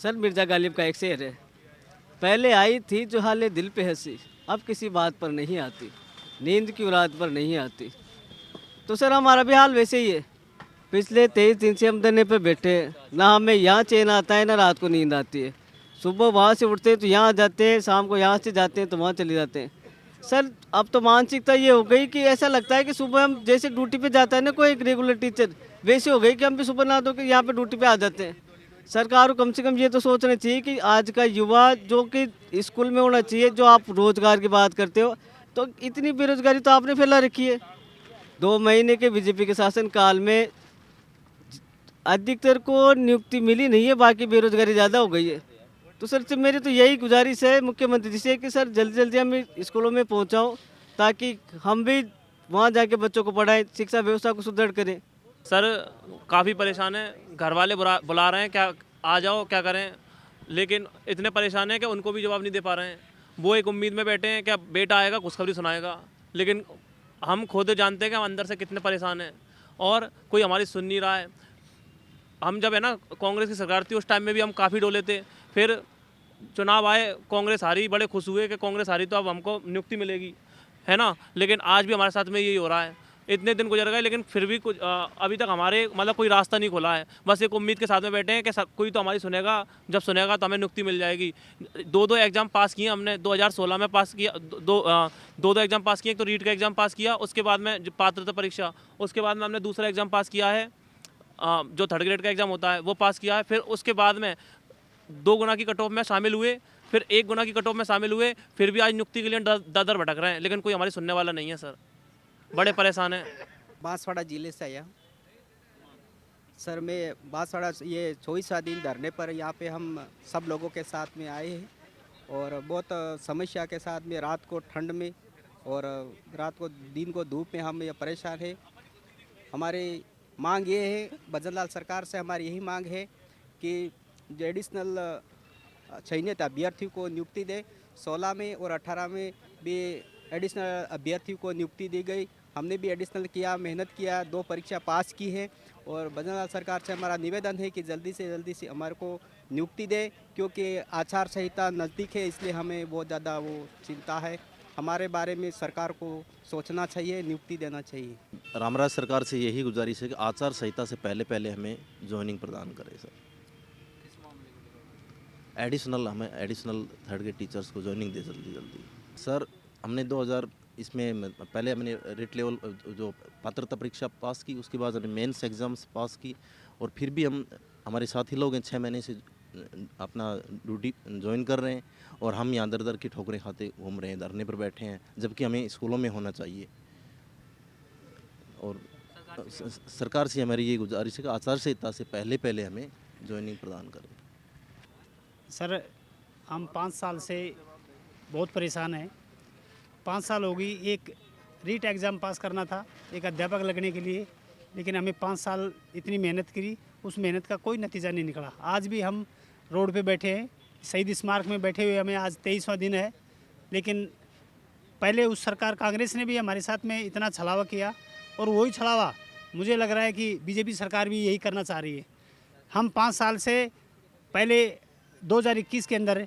Sir Mirza Ghalib का एक शेर है, पहले आई थी जो हाले दिल पे हंसी, अब किसी बात पर नहीं आती, नींद की रात पर नहीं आती। तो सर हमारा भी हाल वैसे ही है। पिछले 23 दिन से हम धरने पे बैठे हैं, ना हमें यहाँ चैन आता है ना रात को नींद आती है। सुबह वहाँ से उठते हैं तो यहाँ जाते हैं, शाम को यहाँ से जाते हैं तो वहाँ चले जाते हैं। सर अब तो मानसिकता ये हो गई कि ऐसा लगता है कि सुबह हम जैसे ड्यूटी पे जाता है ना कोई एक रेगुलर टीचर, वैसे हो गई कि हम भी सुबह नहा धो के यहाँ पे ड्यूटी पे आ जाते हैं। सरकार को कम से कम ये तो सोचना चाहिए कि आज का युवा जो कि स्कूल में होना चाहिए। जो आप रोजगार की बात करते हो, तो इतनी बेरोजगारी तो आपने फैला रखी है। 2 महीने के बीजेपी के शासन काल में अधिकतर को नियुक्ति मिली नहीं है, बाकी बेरोजगारी ज़्यादा हो गई है। तो सर से मेरी तो यही गुजारिश है मुख्यमंत्री जी से कि सर जल्दी जल्दी हम स्कूलों में पहुंचाओ, ताकि हम भी वहां जाके बच्चों को पढ़ाएं, शिक्षा व्यवस्था को सुदृढ़ करें। सर काफ़ी परेशान है, घर वाले बुला रहे हैं, क्या आ जाओ क्या करें, लेकिन इतने परेशान हैं कि उनको भी जवाब नहीं दे पा रहे हैं। वो एक उम्मीद में बैठे हैं क्या बेटा आएगा खुशखबरी सुनाएगा, लेकिन हम खुद जानते हैं कि हम अंदर से कितने परेशान हैं और कोई हमारी सुन नहीं रहा है। हम जब है ना कांग्रेस की सरकार थी उस टाइम में भी हम काफ़ी डोले थे, फिर चुनाव आए, कांग्रेस हारी, बड़े खुश हुए कि कांग्रेस हारी तो अब हमको नियुक्ति मिलेगी, है ना। लेकिन आज भी हमारे साथ में यही हो रहा है। इतने दिन गुजर गए लेकिन फिर भी कुछ अभी तक हमारे मतलब कोई रास्ता नहीं खुला है। बस एक उम्मीद के साथ में बैठे हैं कि कोई तो हमारी सुनेगा, जब सुनेगा तो हमें नियुक्ति मिल जाएगी। दो एग्ज़ाम पास किए हमने, 2016 में पास किया, दो एग्ज़ाम पास किए। एक तो रीट का एग्ज़ाम पास किया, उसके बाद में पात्रता परीक्षा, उसके बाद में हमने दूसरा एग्ज़ाम पास किया है जो 3rd ग्रेड का एग्ज़ाम होता है वो पास किया है। फिर उसके बाद में 2 गुना की कट ऑफ में शामिल हुए, फिर 1 गुना की कट ऑफ में शामिल हुए, फिर भी आज नियुक्ति के लिए दर भटक रहे हैं, लेकिन कोई हमारी सुनने वाला नहीं है। सर बड़े परेशान हैं। बांसवाड़ा जिले से आया सर। मैं बांसवाड़ा ये 24वां दिन धरने पर यहाँ पे हम सब लोगों के साथ में आए हैं और बहुत समस्या के साथ में रात को ठंड में और रात को दिन को धूप में हम ये परेशान है। हमारी मांग ये है, भजनलाल सरकार से हमारी यही मांग है कि जो एडिशनल चयनित अभ्यर्थियों को नियुक्ति दे। 16 में और 18 में भी एडिशनल अभ्यर्थियों को नियुक्ति दी गई। हमने भी एडिशनल किया, मेहनत किया, 2 परीक्षा पास की है और भजनलाल सरकार से हमारा निवेदन है कि जल्दी से जल्दी से हमारे को नियुक्ति दे, क्योंकि आचार संहिता नज़दीक है, इसलिए हमें बहुत ज़्यादा वो चिंता है। हमारे बारे में सरकार को सोचना चाहिए, नियुक्ति देना चाहिए। रामराज सरकार से यही गुजारिश है कि आचार संहिता से पहले पहले हमें ज्वाइनिंग प्रदान करें सर। हमें एडिशनल 3rd ग्रेड टीचर्स को ज्वाइनिंग दे जल्दी सर। हमने 2000 इसमें पहले हमने रेट लेवल जो पात्रता परीक्षा पास की, उसके बाद हमने मेंस एग्ज़ाम्स पास की और फिर भी हमारे साथी लोग 6 महीने से अपना ड्यूटी ज्वाइन कर रहे हैं और हम यहाँ दर दर की ठोकरें खाते घूम रहे हैं, धरने पर बैठे हैं, जबकि हमें स्कूलों में होना चाहिए। और सरकार से हमारी ये गुजारिश है कि आचार संहिता से पहले पहले हमें ज्वाइनिंग प्रदान करें। सर हम 5 साल से बहुत परेशान हैं। 5 साल हो गई। एक रीट एग्ज़ाम पास करना था एक अध्यापक लगने के लिए, लेकिन हमें 5 साल इतनी मेहनत करी, उस मेहनत का कोई नतीजा नहीं निकला। आज भी हम रोड पे बैठे हैं, शहीद स्मारक में बैठे हुए हमें आज 23वां दिन है। लेकिन पहले उस सरकार कांग्रेस ने भी हमारे साथ में इतना छलावा किया और वही छलावा मुझे लग रहा है कि बीजेपी सरकार भी यही करना चाह रही है। हम 5 साल से पहले 2021 के अंदर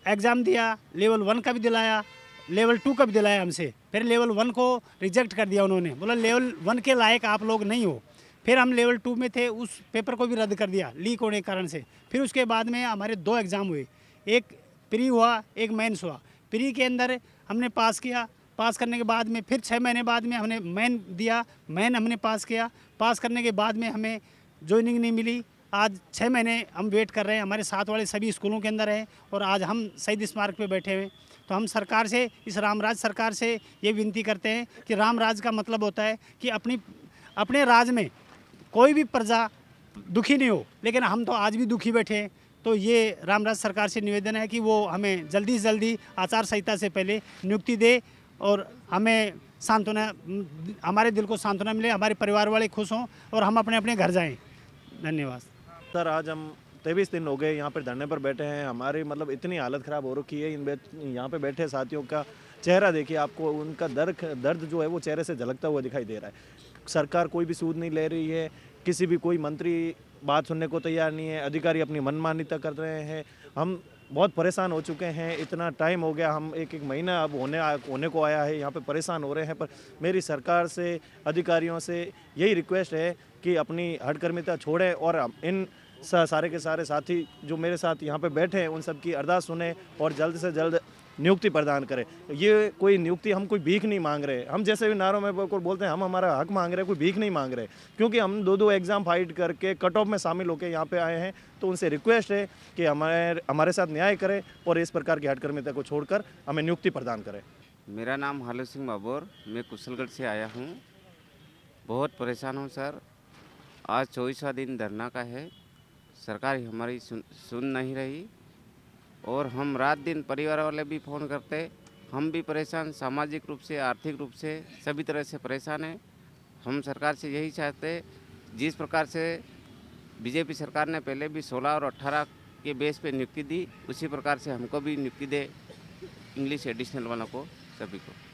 एग्ज़ाम दिया, लेवल 1 का भी दिलाया, लेवल 2 का भी दिलाया हमसे। फिर लेवल 1 को रिजेक्ट कर दिया उन्होंने, बोला लेवल 1 के लायक आप लोग नहीं हो। फिर हम लेवल 2 में थे, उस पेपर को भी रद्द कर दिया लीक होने के कारण से। फिर उसके बाद में हमारे 2 एग्ज़ाम हुए, एक प्री हुआ, एक मेंस हुआ। प्री के अंदर हमने पास किया, पास करने के बाद में फिर 6 महीने बाद में हमने मेन दिया, मेन हमने पास किया। पास करने के बाद में हमें ज्वाइनिंग नहीं मिली। आज 6 महीने हम वेट कर रहे हैं, हमारे साथ वाले सभी स्कूलों के अंदर हैं और आज हम शहीद स्मारक पे बैठे हुए। तो हम सरकार से, इस रामराज सरकार से ये विनती करते हैं कि रामराज का मतलब होता है कि अपने राज में कोई भी प्रजा दुखी नहीं हो, लेकिन हम तो आज भी दुखी बैठे हैं। तो ये रामराज सरकार से निवेदन है कि वो हमें जल्दी से जल्दी आचार संहिता से पहले नियुक्ति दे और हमें सांत्वना, हमारे दिल को सांत्वना मिले, हमारे परिवार वाले खुश हों और हम अपने अपने घर जाएं। धन्यवाद सर। आज हम 23 दिन हो गए यहाँ पर धरने पर बैठे हैं। हमारी मतलब इतनी हालत ख़राब हो रखी है। यहाँ पे बैठे साथियों का चेहरा देखिए, आपको उनका दर्द जो है वो चेहरे से झलकता हुआ दिखाई दे रहा है। सरकार कोई भी सूद नहीं ले रही है, किसी भी कोई मंत्री बात सुनने को तैयार नहीं है, अधिकारी अपनी मनमानिता कर रहे हैं। हम बहुत परेशान हो चुके हैं, इतना टाइम हो गया, हम एक महीना अब होने को आया है, यहाँ पे परेशान हो रहे हैं। पर मेरी सरकार से, अधिकारियों से यही रिक्वेस्ट है कि अपनी हठकर्मिता छोड़ें और इन सारे के सारे साथी जो मेरे साथ यहाँ पे बैठे हैं उन सब की अरदास सुने और जल्द से जल्द नियुक्ति प्रदान करें। ये कोई नियुक्ति, हम कोई भीख नहीं मांग रहे। हम जैसे भी नारों में बोलते हैं हम हमारा हक मांग रहे हैं, कोई भीख नहीं मांग रहे, क्योंकि हम 2 एग्ज़ाम फाइट करके कट ऑफ में शामिल होकर यहाँ पे आए हैं। तो उनसे रिक्वेस्ट है कि हमारे साथ न्याय करें और इस प्रकार की हठकर्मिता को छोड़कर हमें नियुक्ति प्रदान करें। मेरा नाम हालू सिंह बाबोर, मैं कुशलगढ़ से आया हूँ। बहुत परेशान हूँ सर। आज 24वां दिन धरना का है, सरकार हमारी सुन नहीं रही और हम रात दिन परिवार वाले भी फ़ोन करते, हम भी परेशान, सामाजिक रूप से, आर्थिक रूप से, सभी तरह से परेशान हैं। हम सरकार से यही चाहते, जिस प्रकार से बीजेपी सरकार ने पहले भी 16 और 18 के बेस पे नियुक्ति दी, उसी प्रकार से हमको भी नियुक्ति दे, इंग्लिश एडिशनल वालों को, सभी को।